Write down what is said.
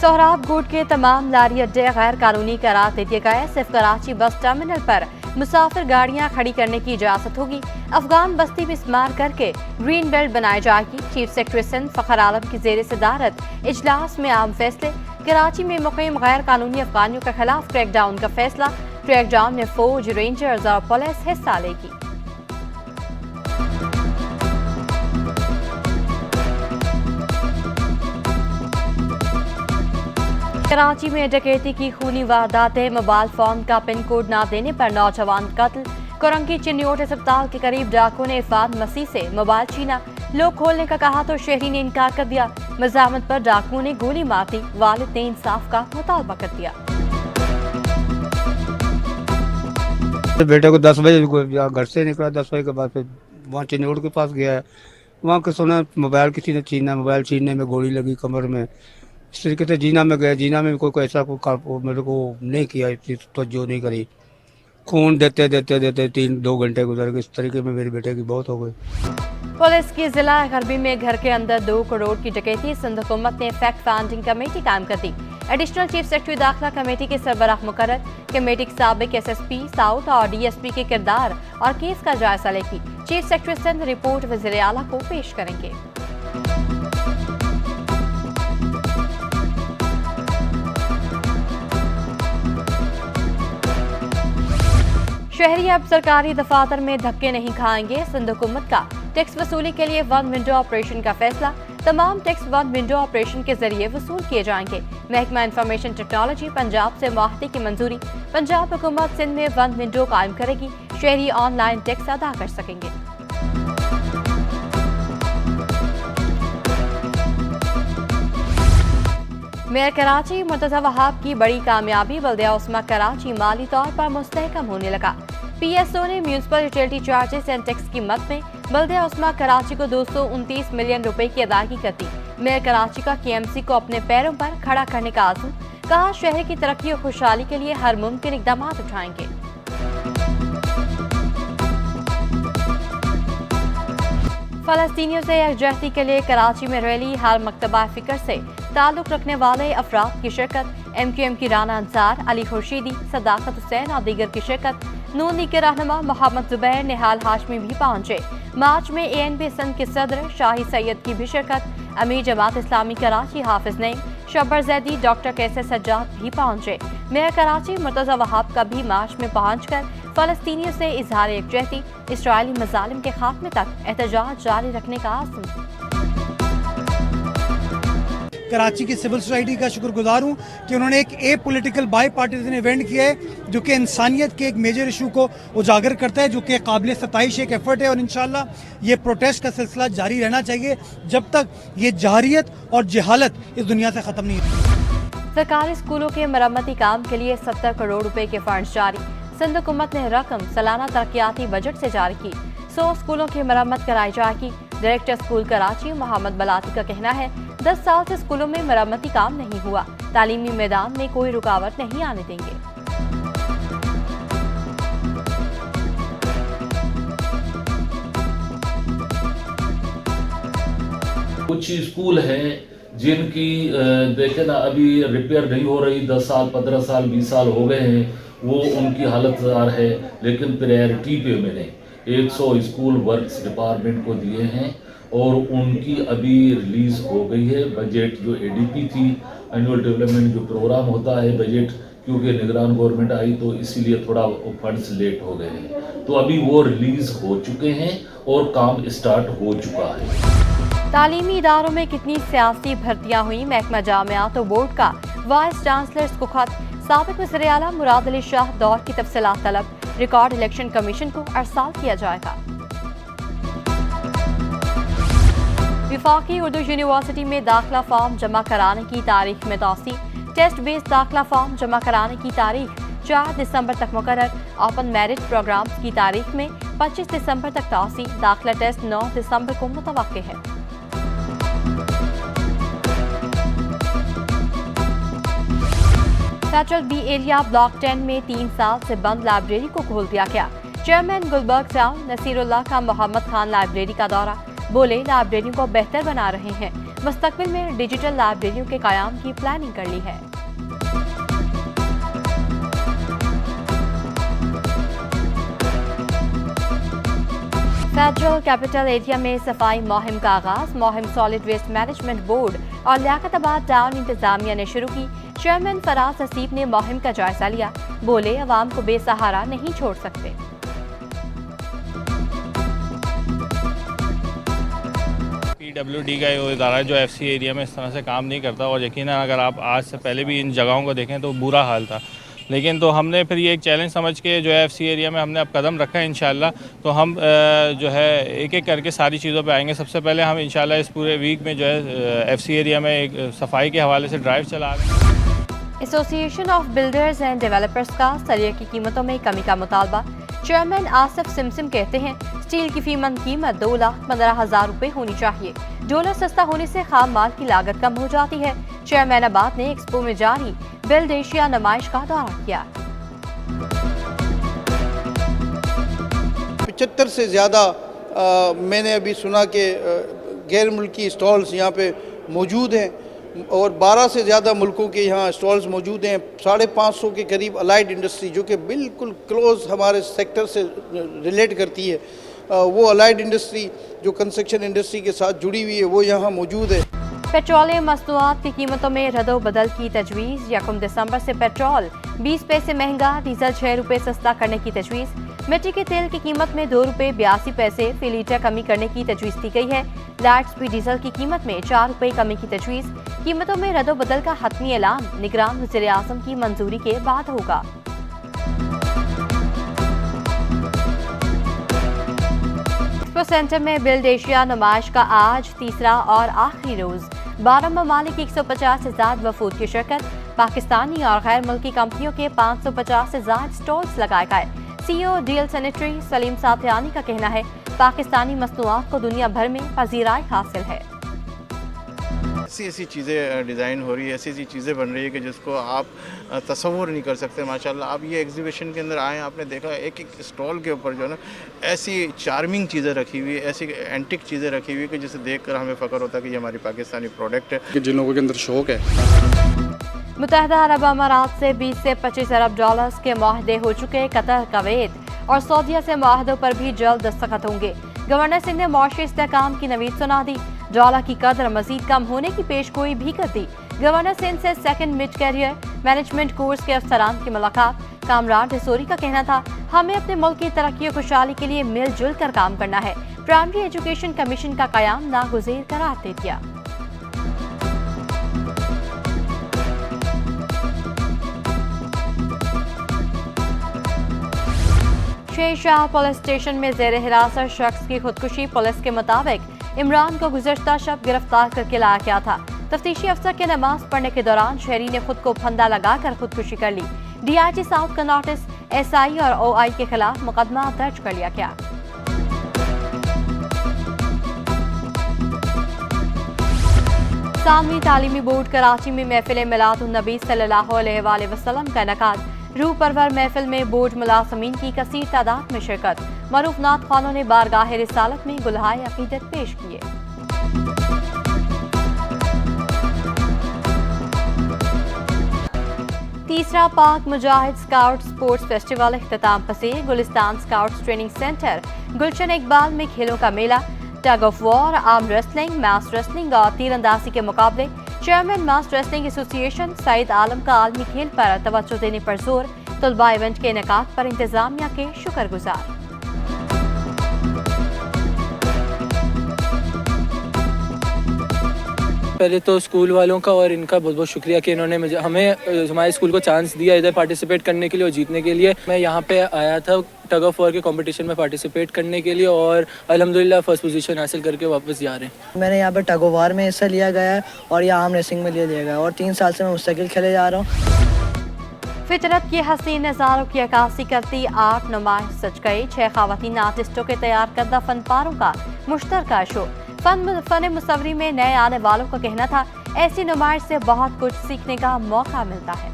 सोहराब गुट के तमाम लारी अड्डे गैर कानूनी करार दे दिए गए। सिर्फ कराची बस टर्मिनल पर मुसाफिर गाड़ियां खड़ी करने की इजाजत होगी। अफगान बस्ती में इस्तेमाल करके ग्रीन बेल्ट बनाई जाएगी। चीफ सेक्रेटरी सिंध फखर आलम की जेर सदारत इजलास में आम फैसले। कराची में मुक़ीम गैर कानूनी अफगानियों के खिलाफ क्रैकडाउन का फैसला। क्रैकडाउन में फौज, रेंजर्स और पुलिस हिस्सा लेगी। कराची में डकैती की खूनी वारदातें। मोबाइल फोन का पिन कोड न देने पर नौजवान कत्ल। कोरंगी चिन्नियोट अस्पताल के करीब डाकुओं ने इरफान मसीह से मोबाइल छीना। लोग खोलने का कहा तो शहरी ने इनकार कर दिया। मज़ाहमत पर डाकुओं ने गोली मार दी। वालिद ने इंसाफ का मुतालबा कर दिया। बेटे को 10 बजे घर से निकला। 10 बजे के बाद फिर वहाँ चिन्नियोट के पास गया है। वहाँ के सुना मोबाइल किसी ने छीना। मोबाइल छीनने में गोली लगी कमर में। इस तरीके से जीना में गए। जीना में कोई ऐसा मेरे को नहीं किया, इतनी तवज्जो नहीं करी। खून देते देते देते 2 घंटे गुजर गए। इस तरीके में मेरे बेटे की बहुत हो गई। पुलिस की जिला गरबी में घर के अंदर 2 करोड़ की डकैती। सिंध हुकूमत ने फैक्ट फाइंडिंग कमेटी कायम कर दी। एडिशनल चीफ सेक्रेटरी दाखिला कमेटी के सरबराह मुकर्रर। कमेटी के साबिक SSP साउथ और DSP के किरदार और केस का जायजा लेगी। चीफ सेक्रेटरी सिंध रिपोर्ट वज़ीर आला को पेश करेंगे। शहरी अब सरकारी दफातर में धक्के नहीं खाएंगे। सिंध हुकूमत का टैक्स वसूली के लिए वन विंडो ऑपरेशन का फैसला। तमाम टैक्स वन विंडो ऑपरेशन के जरिए वसूल किए जाएंगे। महकमा इंफॉर्मेशन टेक्नोलॉजी पंजाब से मुआहदे की मंजूरी। पंजाब हुकूमत सिंध में वन विंडो कायम करेगी। शहरी ऑनलाइन टैक्स अदा कर सकेंगे। मेयर कराची मुर्तज़ा वहाब की बड़ी कामयाबी। बल्दिया उस्मा कराची माली तौर पर मुस्तहकम होने लगा। PSO ने municipal utility charges and tax की मद में बल्दिया उस्मा कराची को 229 मिलियन रुपए की अदायगी कर दी। मेयर कराची का KMC को अपने पैरों पर खड़ा करने का आज़म। कहा शहर की तरक्की और खुशहाली के लिए हर मुमकिन इक़दाम उठाएंगे। फलस्तीनियों से यकजहती के लिए कराची में रैली। हर मकतबा फिक्र से ताल्लुक रखने वाले अफराद की शिरकत। MQM की राना अंसार, अली खुर्शीदी, सदाकत हुसैन और दीगर की शिरकत। नून लीग के रहनुमा मोहम्मद जुबैर, निहाल हाशमी भी पहुंचे। मार्च में ANP सिंध के सदर शाही सैयद की भी शिरकत। अमीर जमात इस्लामी कराची हाफिज नईम, शब्बर जैदी, डॉक्टर कैसर सज्जाद भी पहुंचे। मेयर कराची मुर्तज़ा वहाब का भी मार्च में पहुंचकर फलस्तीनियों से इजहार यकजहती, इसराइली मज़ालिम के खात्मे तक एहतजाज जारी रखने का आज़म। कराची की सिविल सोसाइटी का शुक्रगुजार हूँ कि उन्होंने एक पॉलिटिकल बाई पार्टीजन इवेंट किया है जो कि इंसानियत के एक मेजर इशू को उजागर करता है, जो कि काबिल सताइश एक एफर्ट है। और इंशाल्लाह ये प्रोटेस्ट का सिलसिला जारी रहना चाहिए जब तक ये जहारियत और जहालत इस दुनिया से ख़त्म नहीं होती। सरकारी स्कूलों के मरम्मती काम के लिए 70 करोड़ रुपए के फंड जारी। सिंध हुकूमत ने रकम सालाना तरक्याती बजट से जारी की। 100 स्कूलों की मरम्मत कराई जाएगी। डायरेक्टर स्कूल कराची मोहम्मद बलाती का कहना है 10 साल से स्कूलों में मरम्मती काम नहीं हुआ। तालीमी मैदान में कोई रुकावट नहीं आने देंगे। कुछ स्कूल हैं जिनकी देखे ना अभी रिपेयर नहीं हो रही। 10 साल 15 साल 20 साल हो गए हैं, वो उनकी हालत है। लेकिन प्रायोरिटी पे मैंने 100 स्कूल वर्क्स डिपार्टमेंट को दिए हैं और उनकी अभी रिलीज़ हो गई है। बजट जो ADP थी, एनुअल डेवलपमेंट जो प्रोग्राम होता है बजट, क्योंकि निगरान गवर्नमेंट आई तो इसीलिए थोड़ा फंड्स लेट हो गए हैं। तो अभी वो रिलीज़ हो चुके हैं और काम स्टार्ट हो चुका है। तालीमी इदारों में कितनी सियासी भर्तियां हुई। महकमा जामियात और बोर्ड का वाइस चांसलर्स को खत। साबिक वज़ीर आला मुराद अली शाह दौर की तफसीलात तलब। रिकॉर्ड इलेक्शन कमीशन को अरसाल किया जाएगा। वफाकी उर्दू यूनिवर्सिटी में दाखिला फॉर्म जमा कराने की तारीख में तौसी। टेस्ट बेस्ड दाखिला फॉर्म जमा कराने की तारीख 4 दिसंबर तक मुकर्रर। ओपन मेरिट प्रोग्राम्स की तारीख में 25 दिसंबर तक तौसी। दाखिला टेस्ट 9 दिसंबर को मुतवक्के है। फेडरल बी एरिया ब्लॉक 10 में 3 साल से बंद लाइब्रेरी को खोल दिया गया। चेयरमैन गुलबर्ग टाउन नसीरुल्लाह का मोहम्मद खान लाइब्रेरी का दौरा। बोले लाइब्रेरी को बेहतर बना रहे हैं। मुस्तकबिल में डिजिटल लाइब्रेरियों के क़याम की प्लानिंग कर ली है। फेडरल कैपिटल एरिया में सफाई मुहिम का आगाज। मुहिम सॉलिड वेस्ट मैनेजमेंट बोर्ड और लियाकताबाद टाउन इंतजामिया ने शुरू की। चेयरमैन फराज हसीब ने मुहिम का जायजा लिया। बोले, अवाम को बेसहारा नहीं छोड़ सकते। PWD का वो इदारा जो FC एरिया में इस तरह से काम नहीं करता, और यकीनन अगर आप आज से पहले भी इन जगहों को देखें तो बुरा हाल था। लेकिन तो हमने फिर ये एक चैलेंज समझ के जो है FC एरिया में हमने अब कदम रखा है। इंशाल्लाह तो हम जो है एक एक करके सारी चीज़ों पे आएंगे। सबसे पहले हम इंशाल्लाह इस पूरे वीक में जो है FC एरिया में एक सफाई के हवाले से ड्राइव चला रहे हैं। Association of builders and developers का सरिया की कीमतों में कमी का मुतालबा। चेयरमैन आसिफ सिमसिम कहते हैं, स्टील की फीमन कीमत 2,15,000 रुपए होनी चाहिए। डॉलर सस्ता होने से खाम माल की लागत कम हो जाती है। चेयरमैन आबाद ने एक्सपो में जारी बिल्ड एशिया नुमाइश का दौरा किया। 75 से ज़्यादा मैंने अभी सुना कि गैर मुल्की स्टॉल्स यहाँ पे मौजूद हैं, और 12 से ज़्यादा मुल्कों के यहाँ स्टॉल्स मौजूद हैं। 550 के करीब अलाइड इंडस्ट्री जो कि बिल्कुल क्लोज हमारे सेक्टर से रिलेट करती है, वो अलाइड इंडस्ट्री जो कंस्ट्रक्शन इंडस्ट्री के साथ जुड़ी हुई है, वो यहाँ मौजूद है। पेट्रोलियम मसनूआत की कीमतों में रद्दो बदल की तजवीज़। 1 दिसंबर से पेट्रोल 20 पैसे महंगा, डीजल 6 रुपए सस्ता करने की तजवीज़। मिट्टी के तेल की कीमत में 2 रुपए 82 पैसे फी लीटर कमी करने की तजवीज़ दी गई है। लाइट स्पीड डीजल की कीमत में 4 रुपए कमी की तजवीज़। कीमतों में रद्दो बदल का हतमी ऐलान निगरान वज़ीर आज़म की मंजूरी के बाद होगा। एक्सपो सेंटर में बिल्ड एशिया नुमाइश का आज तीसरा और आखिरी रोज। 12 ममालिक 150 से ज़्यादा वफूद की शिरकत। पाकिस्तानी और गैर मुल्की कंपनियों के 550 से ज़्यादा स्टॉल्स लगाए गए। CEO डीएल सैनिटरी सलीम साथियानी का कहना है, पाकिस्तानी मसनूआत को दुनिया भर में पजीराई हासिल है। ऐसी चीज़ें डिज़ाइन हो रही है, ऐसी चीज़ें बन रही है कि जिसको आप तसव्वुर नहीं कर सकते। माशाल्लाह आप ये एग्जीबिशन के अंदर आए, आपने देखा एक एक स्टॉल के ऊपर जो है ना ऐसी चार्मिंग चीज़ें रखी हुई है, ऐसी एंटिक चीज़ें रखी हुई है कि जिसे देखकर हमें फ़ख्र होता है कि ये हमारी पाकिस्तानी प्रोडक्ट है, कि जिन लोगों के अंदर शौक़ है। मुत्तहिदा अरब अमारात से 20 से 25 अरब डॉलर्स के मुआहदे हो चुके। कतर, कवैत और सऊदीया से मुआहदों पर भी जल्द दस्तखत होंगे। गवर्नर सिंह ने मुआशी इस्तेहकाम की नवीद सुना दी। डॉलर की कदर मजीद कम होने की पेशगोई भी कर दी। गवर्नर सिंह से second mid career management course के अफसरान की मुलाकात। कामरान ढिसोरी का कहना था, हमें अपने मुल्क की तरक्की और खुशहाली के लिए मिलजुल कर काम करना है। प्राइमरी एजुकेशन कमीशन का कयाम नागुज़ीर करार दे दिया। शेरशाह पुलिस स्टेशन में जेर हिरासत शख्स की खुदकुशी। पुलिस के मुताबिक इमरान को गुज़श्ता शब गिरफ्तार करके लाया गया था। तफ्तीशी अफसर के नमाज पढ़ने के दौरान शहरी ने खुद को फंदा लगाकर खुदकुशी कर ली। DIG साउथ का नोटिस SI और OI के खिलाफ मुकदमा दर्ज कर लिया गया। सामवी तालीमी बोर्ड कराची में महफिल मिलादुन्नबी सल्लल्लाहु अलैहि वसल्लम का इनेकाद। रूह परवर महफिल में बोर्ड मुलाज़मीन की कसीर तादाद में शिरकत। मरूफ नात खानों ने बारगाह रिसालत में गुलहाए अकीदत पेश किए। तीसरा पाक मुजाहिद स्काउट स्पोर्ट्स फेस्टिवल इख्तिताम पसीर। Gulistan scouts training centre Gulshan Iqbal में खेलों का मेला। Tug of war, arm wrestling, mass wrestling और तीरंदाजी के मुकाबले। Chairman mass wrestling association Saeed Alam का आलमी खेल पर तवज्जो देने पर जोर। तलबा इवेंट के इनेकाद पर इंतजामिया के शुक्रगुजार। पहले तो स्कूल वालों का और इनका बहुत बहुत शुक्रिया कि इन्होंने हमारे स्कूल को चांस दिया इधर पार्टिसिपेट करने के लिए और जीतने के लिए। मैं यहाँ पे आया था टग ऑफ वॉर के कंपटीशन में पार्टिसिपेट करने के लिए और अल्हम्दुलिल्लाह फर्स्ट पोजीशन हासिल करके वापस जा रहे हैं। मैंने यहाँ पे टग ऑफ वॉर में हिस्सा लिया गया है और यहाँ आर्म रेसिंग में लिया गया और 3 साल से मैं मुस्तकिल खेले जा रहा हूँ। फितरत के हसीन नज़ारों की अक्कासी करती आर्ट नुमाइश सज गई। 6 ख़वातीन आर्टिस्टों के तैयार करदा फनपारों का मुश्तरका शो। फन मुसव्वरी में नए आने वालों का कहना था, ऐसी नुमाइश से बहुत कुछ सीखने का मौका मिलता है।